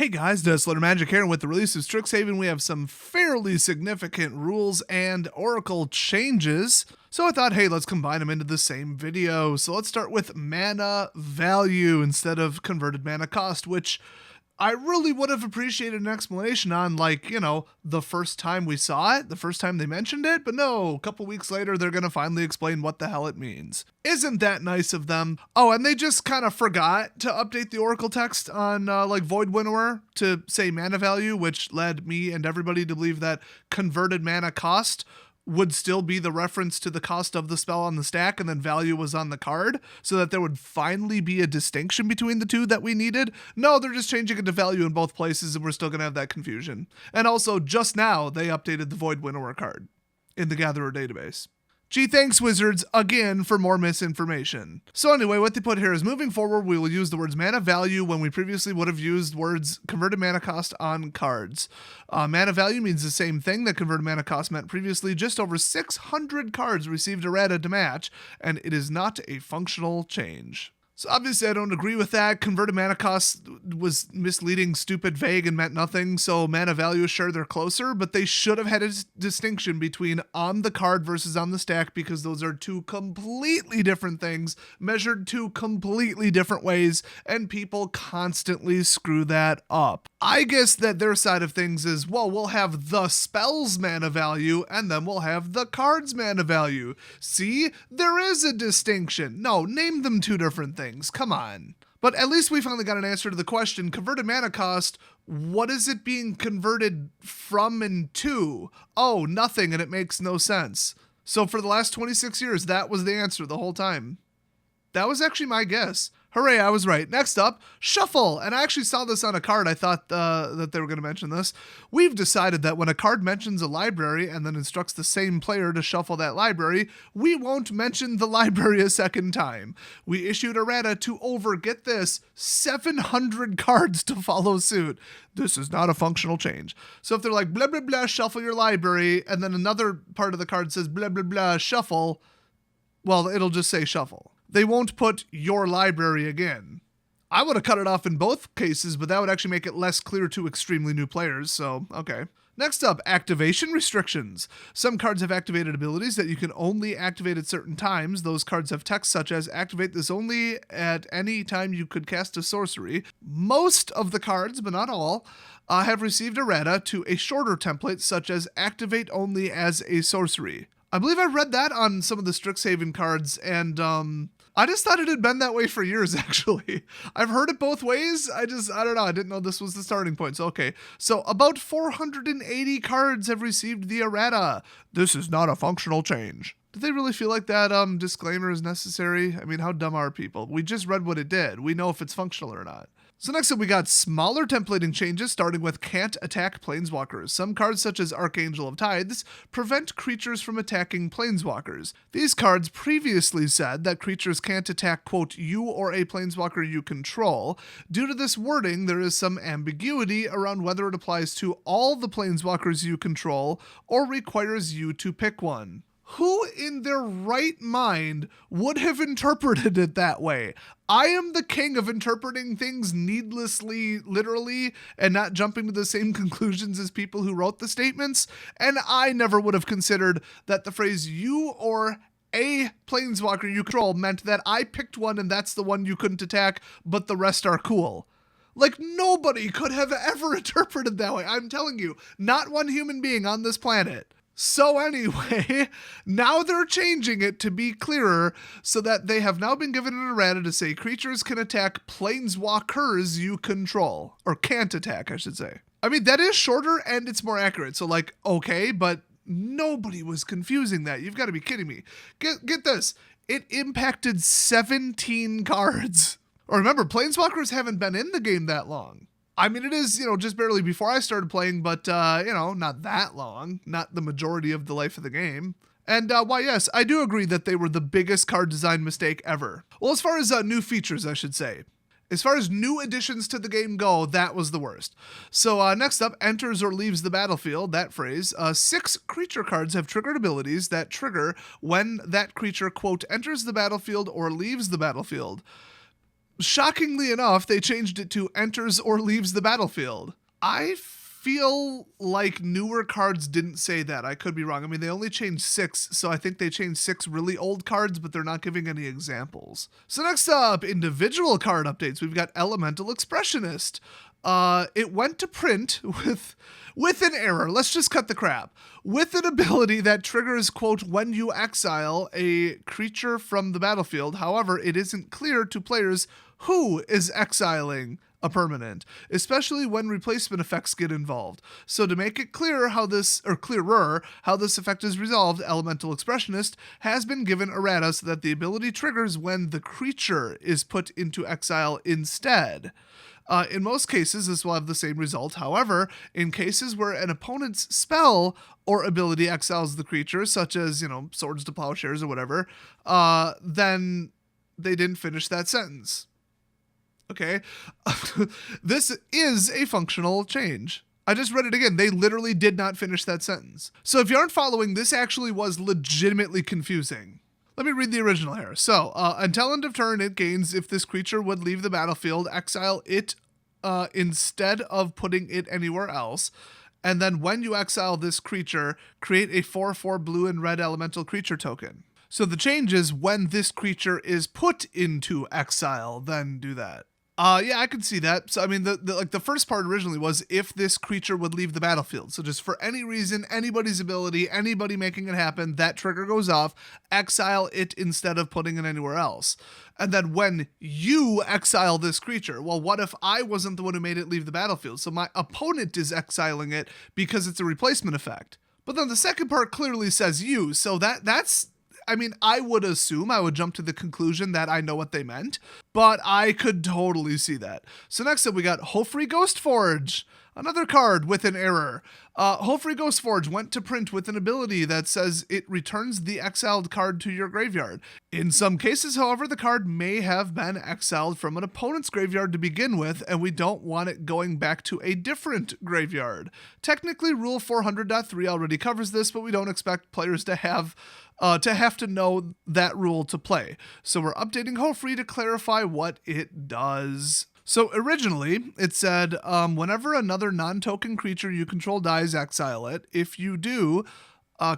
Hey guys, Desolator Magic here, and with the release of Strixhaven, we have some fairly significant rules and oracle changes. So I thought, hey, let's combine them into the same video. So let's start with mana value instead of converted mana cost, which I really would have appreciated an explanation on, like, you know, the first time we saw it, the first time they mentioned it, but no, a couple weeks later, they're going to finally explain what the hell it means. Isn't that nice of them? Oh, and they just kind of forgot to update the Oracle text on, like, Void Winnower to say mana value, which led me and everybody to believe that converted mana cost would still be the reference to the cost of the spell on the stack, and then value was on the card, so that there would finally be a distinction between the two that we needed. No, they're just changing it to value in both places, and we're still going to have that confusion. And also, just now, they updated the Void Winnower card in the Gatherer database. Gee, thanks, Wizards, again for more misinformation. So anyway, what they put here is, moving forward, we will use the words mana value when we previously would have used words converted mana cost on cards. Mana value means the same thing that converted mana cost meant previously. Just over 600 cards received errata to match, and it is not a functional change. So obviously I don't agree with that. Converted mana cost was misleading, stupid, vague, and meant nothing. So mana value, sure, they're closer, but they should have had a distinction between on the card versus on the stack, because those are two completely different things, measured two completely different ways, and people constantly screw that up. I guess that their side of things is, well, we'll have the spell's mana value, and then we'll have the card's mana value. See, there is a distinction. No, name them two different things. Come on. But at least we finally got an answer to the question, converted mana cost, what is it being converted from and to? Oh, nothing, and it makes no sense. So for the last 26 years, that was the answer the whole time. That was actually my guess. Hooray, I was right. Next up, shuffle. And I actually saw this on a card. I thought that they were going to mention this. We've decided that when a card mentions a library and then instructs the same player to shuffle that library, we won't mention the library a second time. We issued errata to get this, 700 cards to follow suit. This is not a functional change. So if they're like, blah, blah, blah, shuffle your library, and then another part of the card says, blah, blah, blah, shuffle, well, it'll just say shuffle. They won't put your library again. I would have cut it off in both cases, but that would actually make it less clear to extremely new players, so okay. Next up, activation restrictions. Some cards have activated abilities that you can only activate at certain times. Those cards have text such as, activate this only at any time you could cast a sorcery. Most of the cards, but not all, have received errata to a shorter template such as, activate only as a sorcery. I believe I read that on some of the Strixhaven cards, and I just thought it had been that way for years, actually. I've heard it both ways. I don't know. I didn't know this was the starting point. So, okay. So about 480 cards have received the errata. This is not a functional change. Do they really feel like that disclaimer is necessary? I mean, how dumb are people? We just read what it did. We know if it's functional or not. So next up, we got smaller templating changes, starting with can't attack planeswalkers. Some cards, such as Archangel of Tithes, prevent creatures from attacking planeswalkers. These cards previously said that creatures can't attack, quote, you or a planeswalker you control. Due to this wording, there is some ambiguity around whether it applies to all the planeswalkers you control or requires you to pick one. Who in their right mind would have interpreted it that way? I am the king of interpreting things needlessly, literally, and not jumping to the same conclusions as people who wrote the statements, and I never would have considered that the phrase you or a planeswalker you control meant that I picked one and that's the one you couldn't attack, but the rest are cool. Like, nobody could have ever interpreted that way. I'm telling you, not one human being on this planet. So anyway, now they're changing it to be clearer so that they have now been given an errata to say creatures can attack planeswalkers you control. Or can't attack, I should say. I mean, that is shorter and it's more accurate. So like, okay, but nobody was confusing that. You've got to be kidding me. Get this. It impacted 17 cards. Or remember, planeswalkers haven't been in the game that long. I mean, it is, just barely before I started playing, but, not that long. Not the majority of the life of the game. And, why, yes, I do agree that they were the biggest card design mistake ever. Well, as far as new features, I should say. As far as new additions to the game go, that was the worst. So, next up, enters or leaves the battlefield, that phrase. 6 creature cards have triggered abilities that trigger when that creature, quote, enters the battlefield or leaves the battlefield. Shockingly enough, they changed it to enters or leaves the battlefield. I feel like newer cards didn't say that. I could be wrong. I mean, they only changed 6, so I think they changed 6 really old cards, but they're not giving any examples. So next up, individual card updates. We've got Elemental Expressionist. It went to print with an error. Let's just cut the crap. With an ability that triggers, quote, when you exile a creature from the battlefield. However, it isn't clear to players who is exiling a permanent, especially when replacement effects get involved. So to make it clearer how this effect is resolved, Elemental Expressionist has been given errata so that the ability triggers when the creature is put into exile instead. In most cases, this will have the same result. However, in cases where an opponent's spell or ability exiles the creature, such as, Swords to Plowshares or whatever, then they didn't finish that sentence. Okay? This is a functional change. I just read it again. They literally did not finish that sentence. So if you aren't following, this actually was legitimately confusing. Let me read the original here. So, until end of turn, it gains if this creature would leave the battlefield, exile it instead of putting it anywhere else. And then when you exile this creature, create a 4/4 blue and red elemental creature token. So the change is when this creature is put into exile, then do that. Yeah, I can see that. So, I mean, the first part originally was if this creature would leave the battlefield. So just for any reason, anybody's ability, anybody making it happen, that trigger goes off, exile it instead of putting it anywhere else. And then when you exile this creature, well, what if I wasn't the one who made it leave the battlefield? So my opponent is exiling it because it's a replacement effect. But then the second part clearly says you. So that's... I mean, I would jump to the conclusion that I know what they meant, but I could totally see that. So next up, we got Hofri Ghostforge, another card with an error. Hofri Ghostforge went to print with an ability that says it returns the exiled card to your graveyard. In some cases, however, the card may have been exiled from an opponent's graveyard to begin with, and we don't want it going back to a different graveyard. Technically, Rule 400.3 already covers this, but we don't expect players to have to know that rule to play. So we're updating Hofri to clarify what it does. So originally, it said, whenever another non-token creature you control dies, exile it. If you do,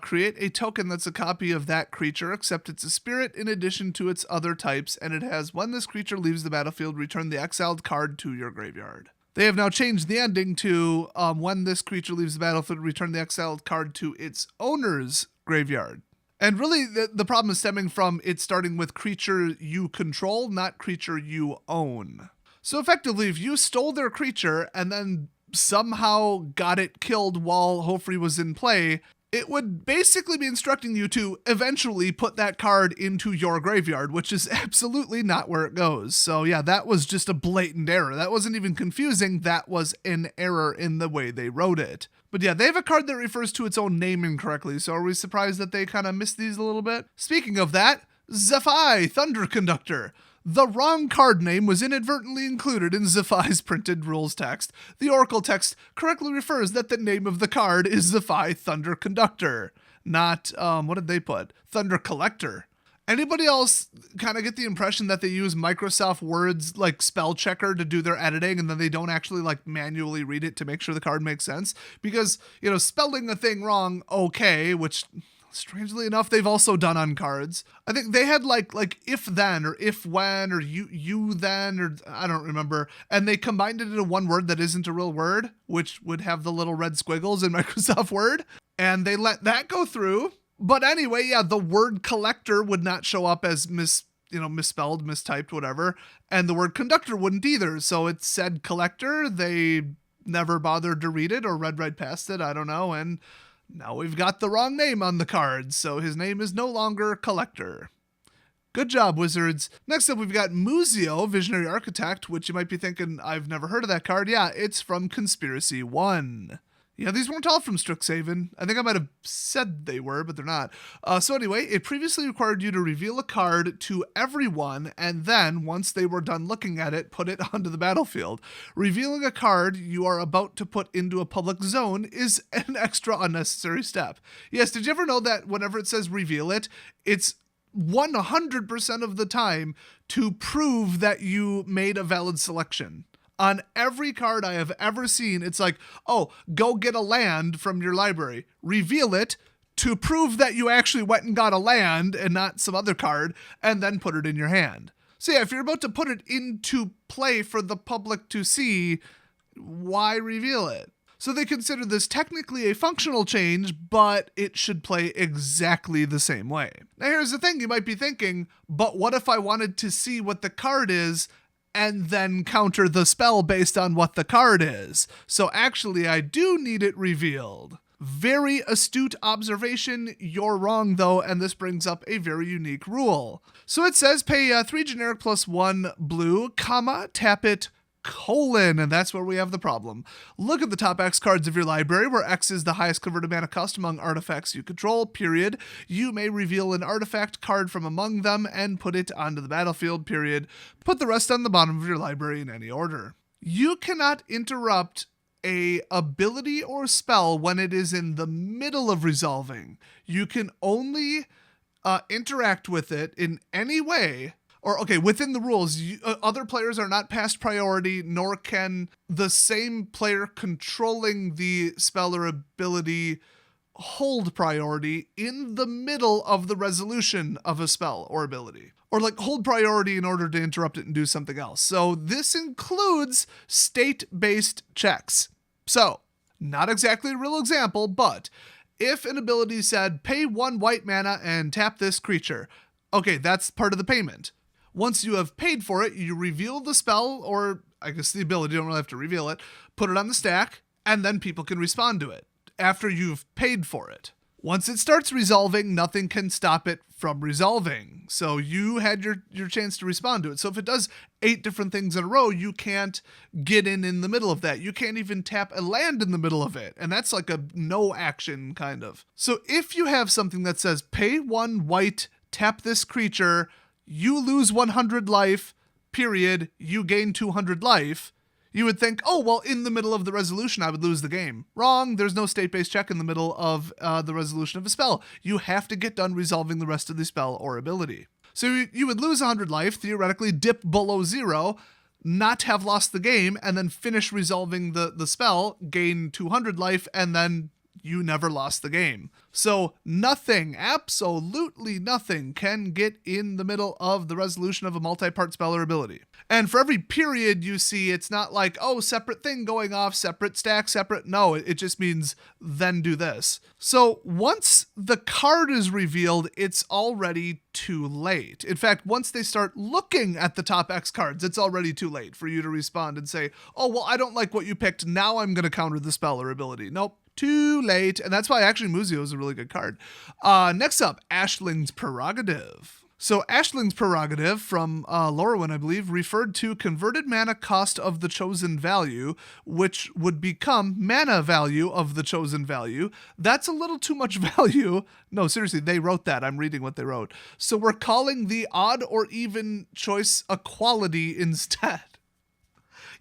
create a token that's a copy of that creature, except it's a spirit in addition to its other types, and it has, when this creature leaves the battlefield, return the exiled card to your graveyard. They have now changed the ending to, when this creature leaves the battlefield, return the exiled card to its owner's graveyard. And really, the problem is stemming from it starting with creature you control, not creature you own. So effectively, if you stole their creature and then somehow got it killed while Hofri was in play, it would basically be instructing you to eventually put that card into your graveyard, which is absolutely not where it goes. So yeah, that was just a blatant error. That wasn't even confusing. That was an error in the way they wrote it. But yeah, they have a card that refers to its own name incorrectly, so are we surprised that they kind of missed these a little bit? Speaking of that, Zephi, Thunder Conductor. The wrong card name was inadvertently included in Zephi's printed rules text. The Oracle text correctly refers that the name of the card is Zephi Thunder Conductor, not, what did they put? Thunder Collector. Anybody else kind of get the impression that they use Microsoft Word's like spell checker to do their editing and then they don't actually like manually read it to make sure the card makes sense? Because, spelling a thing wrong, okay, which strangely enough, they've also done on cards. I think they had like if then or if when or you then or I don't remember. And they combined it into one word that isn't a real word, which would have the little red squiggles in Microsoft Word. And they let that go through. But anyway, yeah, the word collector would not show up as misspelled, mistyped, whatever. And the word conductor wouldn't either. So it said collector. They never bothered to read it or read right past it. I don't know. And now we've got the wrong name on the card. So his name is no longer Collector. Good job, Wizards. Next up, we've got Muzio, Visionary Architect, which you might be thinking, I've never heard of that card. Yeah, it's from Conspiracy 1. Yeah, these weren't all from Strixhaven. I think I might have said they were, but they're not. So anyway, it previously required you to reveal a card to everyone, and then, once they were done looking at it, put it onto the battlefield. Revealing a card you are about to put into a public zone is an extra unnecessary step. Yes, did you ever know that whenever it says reveal it, it's 100% of the time to prove that you made a valid selection. On every card I have ever seen, it's like, oh, go get a land from your library, reveal it to prove that you actually went and got a land and not some other card, and then put it in your hand. So yeah, if you're about to put it into play for the public to see, why reveal it? So they consider this technically a functional change, but it should play exactly the same way. Now here's the thing, you might be thinking, but what if I wanted to see what the card is and then counter the spell based on what the card is? So actually I do need it revealed. Very astute observation. You're wrong though, and this brings up a very unique rule. So it says pay 3 generic plus 1 blue, comma, tap it, colon, and that's where we have the problem. Look at the top X cards of your library, where X is the highest converted mana cost among artifacts you control, period. You may reveal an artifact card from among them and put it onto the battlefield, period. Put the rest on the bottom of your library in any order. You cannot interrupt a ability or spell when it is in the middle of resolving. You can only interact with it in any way, or okay, within the rules, other players are not passed priority, nor can the same player controlling the spell or ability hold priority in the middle of the resolution of a spell or ability. Or like hold priority in order to interrupt it and do something else. So this includes state-based checks. So, not exactly a real example, but if an ability said, pay 1 white mana and tap this creature, okay, that's part of the payment. Once you have paid for it, you reveal the spell, or I guess the ability, you don't really have to reveal it, put it on the stack, and then people can respond to it after you've paid for it. Once it starts resolving, nothing can stop it from resolving. So you had your chance to respond to it. So if it does 8 different things in a row, you can't get in the middle of that. You can't even tap a land in the middle of it. And that's like a no action kind of. So if you have something that says pay 1 white, tap this creature, you lose 100 life, period, you gain 200 life, you would think, oh, well, in the middle of the resolution, I would lose the game. Wrong. There's no state-based check in the middle of the resolution of a spell. You have to get done resolving the rest of the spell or ability. So you would lose 100 life, theoretically dip below 0, not have lost the game, and then finish resolving the spell, gain 200 life, and then you never lost the game. So nothing, absolutely nothing, can get in the middle of the resolution of a multi-part spell or ability. And for every period you see, it's not like, oh, separate thing going off, separate stack, separate. No, it just means then do this. So once the card is revealed, it's already too late. In fact, once they start looking at the top X cards, it's already too late for you to respond and say, oh, well, I don't like what you picked. Now I'm going to counter the spell or ability. Nope. Too late. And that's why actually Muzio is a really good card. Next up, Ashling's Prerogative. So Ashling's Prerogative from Lorwyn, I believe, referred to converted mana cost of the chosen value, which would become mana value of the chosen value. That's a little too much value. No, seriously, they wrote that. I'm reading what they wrote. So we're calling the odd or even choice a quality instead.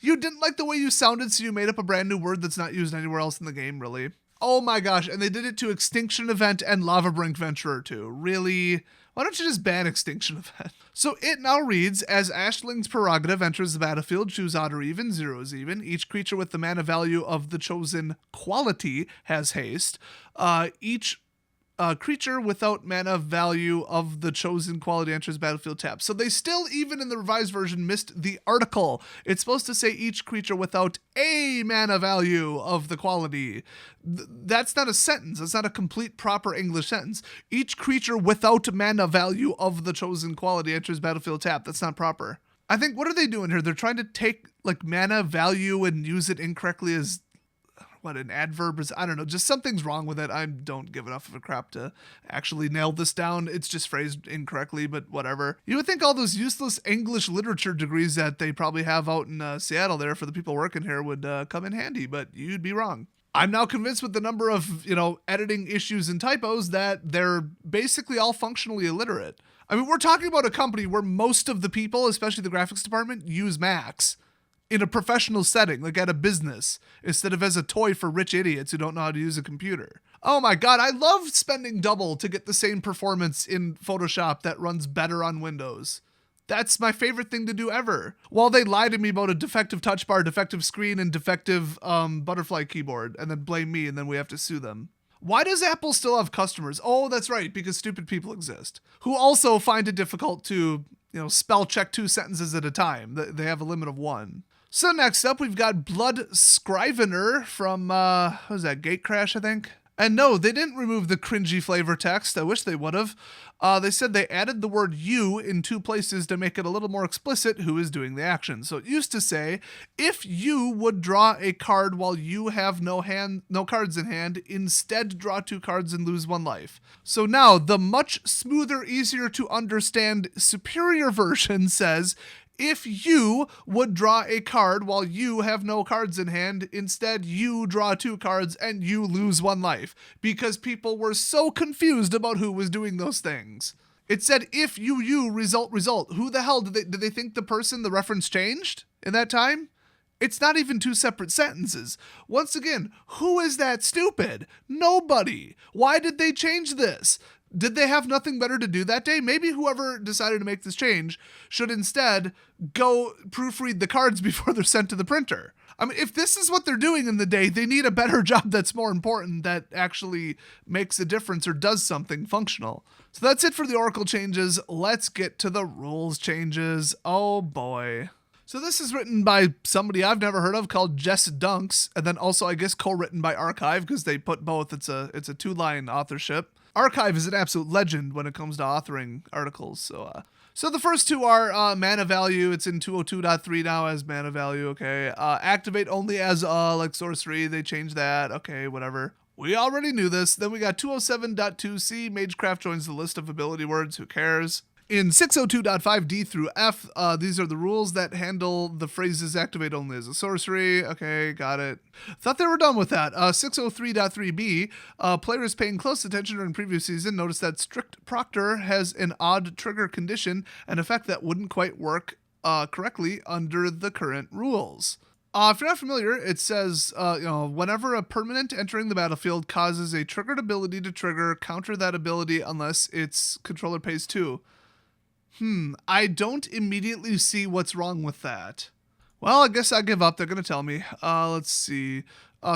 You didn't like the way you sounded, so you made up a brand new word that's not used anywhere else in the game, really. Oh my gosh, and they did it to Extinction Event and Lavabrink Venturer too. Really? Why don't you just ban Extinction Event? So it now reads, as Ashling's Prerogative enters the battlefield, choose odd or even, 0 is even. Each creature with the mana value of the chosen quality has haste. Each creature without mana value of the chosen quality enters battlefield tap. So they still, even in the revised version, missed the article. It's supposed to say each creature without a mana value of the quality. That's not a sentence. That's not a complete proper English sentence. Each creature without mana value of the chosen quality enters battlefield tap. That's not proper. I think, what are they doing here? They're trying to take like mana value and use it incorrectly as an adverb is, I don't know, just something's wrong with it. I don't give enough of a crap to actually nail this down. It's just phrased incorrectly, but whatever. You would think all those useless English literature degrees that they probably have out in Seattle there for the people working here would come in handy, but you'd be wrong. I'm now convinced with the number of, editing issues and typos that they're basically all functionally illiterate. I mean, we're talking about a company where most of the people, especially the graphics department, use Macs. in a professional setting, like at a business, instead of as a toy for rich idiots who don't know how to use a computer. Oh my God, I love spending double to get the same performance in Photoshop that runs better on Windows. That's my favorite thing to do ever. While they lie to me about a defective touch bar, defective screen, and defective butterfly keyboard, and then blame me, and then we have to sue them. Why does Apple still have customers? Oh, that's right, because stupid people exist, who also find it difficult to, spell check 2 sentences at a time. They have a limit of 1. So next up, we've got Blood Scrivener from, what was that, Gatecrash, I think? And no, they didn't remove the cringy flavor text. I wish they would have. They said they added the word you in 2 places to make it a little more explicit who is doing the action. So it used to say, if you would draw a card while you have no cards in hand, instead draw 2 cards and lose 1 life. So now the much smoother, easier to understand, superior version says, if you would draw a card while you have no cards in hand, instead you draw 2 cards and you lose 1 life, because people were so confused about who was doing those things. It said if you result. Who the hell did they think the reference changed in that time? It's not even 2 separate sentences. Once again, who is that stupid? Nobody. Why did they change this? Did they have nothing better to do that day? Maybe whoever decided to make this change should instead go proofread the cards before they're sent to the printer. I mean, if this is what they're doing in the day, they need a better job that's more important, that actually makes a difference or does something functional. So that's it for the Oracle changes. Let's get to the rules changes. Oh boy. So this is written by somebody I've never heard of called Jess Dunks, and then also I guess co-written by Archive, because they put both. It's a 2-line authorship. Archive is an absolute legend when it comes to authoring articles. So the first 2 are mana value. It's in 202.3 now as mana value. Okay. Activate only as like sorcery. They changed that. Okay, whatever. We already knew this. Then we got 207.2c. Magecraft joins the list of ability words. Who cares? In 602.5 D through F, these are the rules that handle the phrases activate only as a sorcery. Okay, got it. Thought they were done with that. 603.3 B, players paying close attention during previous season noticed that Strict Proctor has an odd trigger condition, an effect that wouldn't quite work correctly under the current rules. If you're not familiar, it says, whenever a permanent entering the battlefield causes a triggered ability to trigger, counter that ability unless its controller pays 2. I don't immediately see what's wrong with that. Well, I guess I give up. They're going to tell me. Let's see.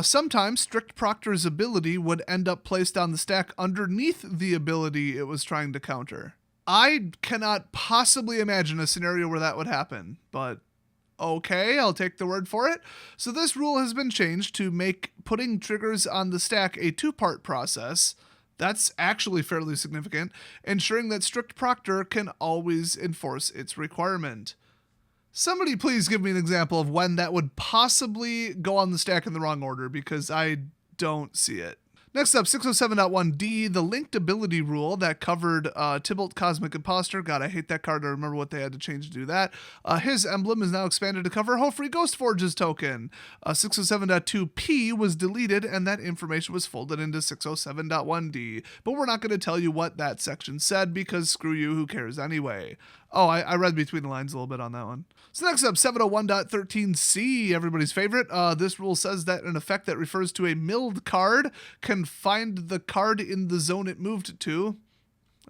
Sometimes Strict Proctor's ability would end up placed on the stack underneath the ability it was trying to counter. I cannot possibly imagine a scenario where that would happen, but okay, I'll take the word for it. So this rule has been changed to make putting triggers on the stack a 2-part process. That's actually fairly significant, ensuring that Strict Proctor can always enforce its requirement. Somebody please give me an example of when that would possibly go on the stack in the wrong order, because I don't see it. Next up, 607.1D, the linked ability rule that covered Tybalt Cosmic Imposter. God, I hate that card. I remember what they had to change to do that. His emblem is now expanded to cover Hofri Ghostforge's token. 607.2P was deleted, and that information was folded into 607.1D. But we're not going to tell you what that section said, because screw you, who cares anyway. Oh, I read between the lines a little bit on that one. So next up, 701.13c, everybody's favorite. This rule says that an effect that refers to a milled card can find the card in the zone it moved to.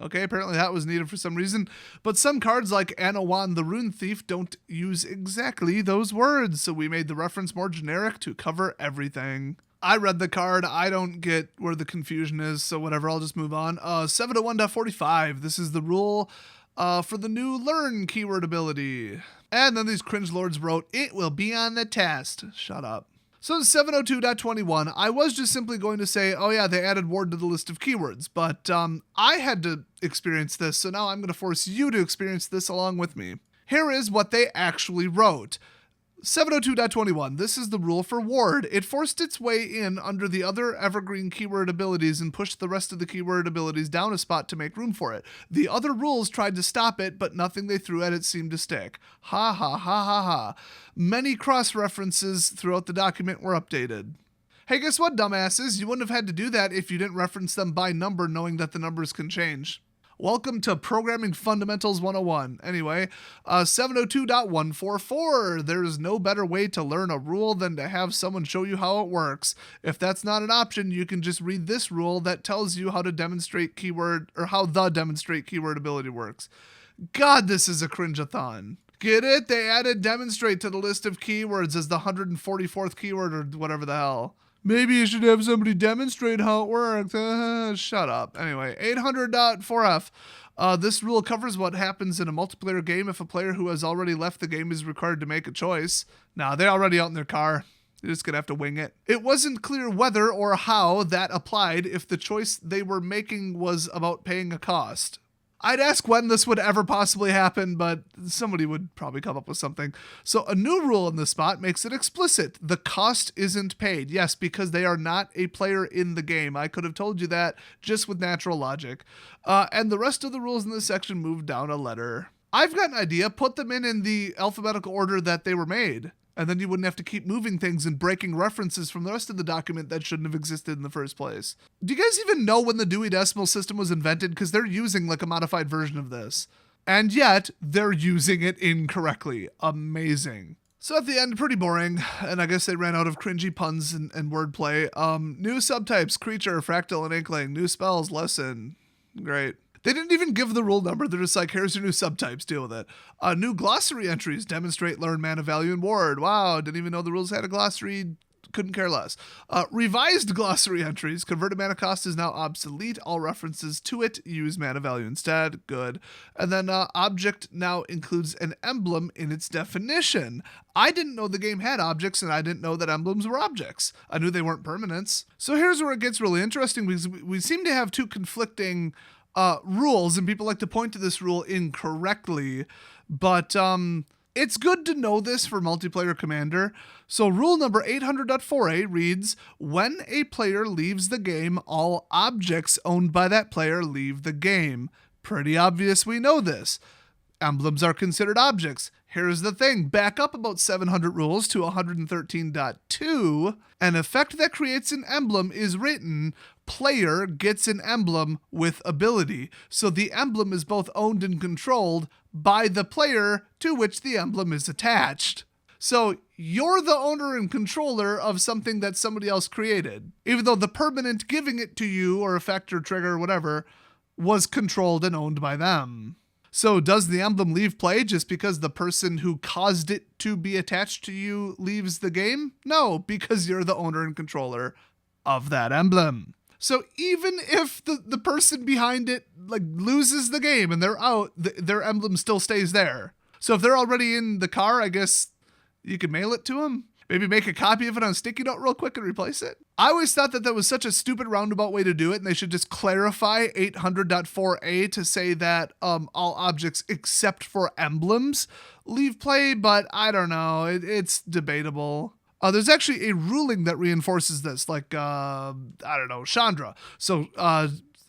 Okay, apparently that was needed for some reason. But some cards like Anawan the Rune Thief don't use exactly those words, so we made the reference more generic to cover everything. I read the card. I don't get where the confusion is, so whatever, I'll just move on. 701.45, this is the rule for the new Learn keyword ability. And then these cringe lords wrote, it will be on the test. Shut up. So 702.21, I was just simply going to say, oh yeah, they added ward to the list of keywords, but I had to experience this, so now I'm going to force you to experience this along with me. Here is what they actually wrote. 702.21, this is the rule for ward. It forced its way in under the other evergreen keyword abilities and pushed the rest of the keyword abilities down a spot to make room for it. The other rules tried to stop it, but nothing they threw at it seemed to stick. Ha ha ha ha ha. Many cross-references throughout the document were updated. Hey, guess what, dumbasses? You wouldn't have had to do that if you didn't reference them by number, knowing that the numbers can change. Welcome to Programming Fundamentals 101. Anyway, 702.144. There's no better way to learn a rule than to have someone show you how it works. If that's not an option, you can just read this rule that tells you how to demonstrate keyword, or how the demonstrate keyword ability works. God, this is a cringe-a-thon. Get it? They added demonstrate to the list of keywords as the 144th keyword or whatever the hell. Maybe you should have somebody demonstrate how it works. Shut up. Anyway, 800.4f. This rule covers what happens in a multiplayer game if a player who has already left the game is required to make a choice. Nah, they're already out in their car. You're just going to have to wing it. It wasn't clear whether or how that applied if the choice they were making was about paying a cost. I'd ask when this would ever possibly happen, but somebody would probably come up with something. So a new rule in this spot makes it explicit. The cost isn't paid. Yes, because they are not a player in the game. I could have told you that just with natural logic. And the rest of the rules in this section move down a letter. I've got an idea. Put them in the alphabetical order that they were made. And then you wouldn't have to keep moving things and breaking references from the rest of the document that shouldn't have existed in the first place. Do you guys even know when the Dewey Decimal System was invented? Because they're using like a modified version of this. And yet, they're using it incorrectly. Amazing. So at the end, pretty boring, and I guess they ran out of cringy puns and wordplay. New subtypes, creature, fractal, and inkling. New spells, lesson. Great. They didn't even give the rule number. They're just like, here's your new subtypes, deal with it. New glossary entries, demonstrate, learn, mana, value, and ward. Wow, didn't even know the rules had a glossary. Couldn't care less. Revised glossary entries, converted mana cost is now obsolete. All references to it use mana value instead. Good. And then object now includes an emblem in its definition. I didn't know the game had objects, and I didn't know that emblems were objects. I knew they weren't permanents. So here's where it gets really interesting, because we seem to have two conflicting rules, and people like to point to this rule incorrectly, but it's good to know this for multiplayer Commander. So rule number 800.4a reads, when a player leaves the game, all objects owned by that player leave the game. Pretty obvious we know this. Emblems are considered objects. Here's the thing, back up about 700 rules to 113.2. An effect that creates an emblem is written, player gets an emblem with ability. So the emblem is both owned and controlled by the player to which the emblem is attached. So you're the owner and controller of something that somebody else created, even though the permanent giving it to you, or effect or trigger or whatever, was controlled and owned by them. So does the emblem leave play just because the person who caused it to be attached to you leaves the game? No, because you're the owner and controller of that emblem. So even if the person behind it like loses the game and they're out, their emblem still stays there. So if they're already in the car, I guess you could mail it to them. Maybe make a copy of it on a sticky note real quick and replace it. I always thought that was such a stupid roundabout way to do it, and they should just clarify 800.4a to say that all objects except for emblems leave play, but I don't know. It's debatable. There's actually a ruling that reinforces this, like, I don't know, Chandra. So,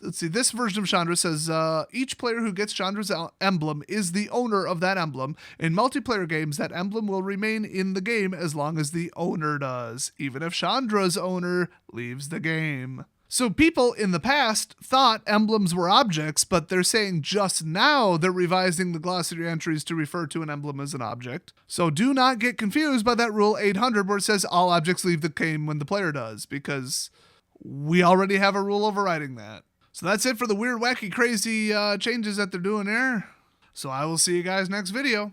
let's see, this version of Chandra says, each player who gets Chandra's emblem is the owner of that emblem. In multiplayer games, that emblem will remain in the game as long as the owner does, even if Chandra's owner leaves the game. So people in the past thought emblems were objects, but they're saying just now they're revising the glossary entries to refer to an emblem as an object. So do not get confused by that rule 800 where it says all objects leave the game when the player does, because we already have a rule overriding that. So that's it for the weird, wacky, crazy changes that they're doing there. So I will see you guys next video.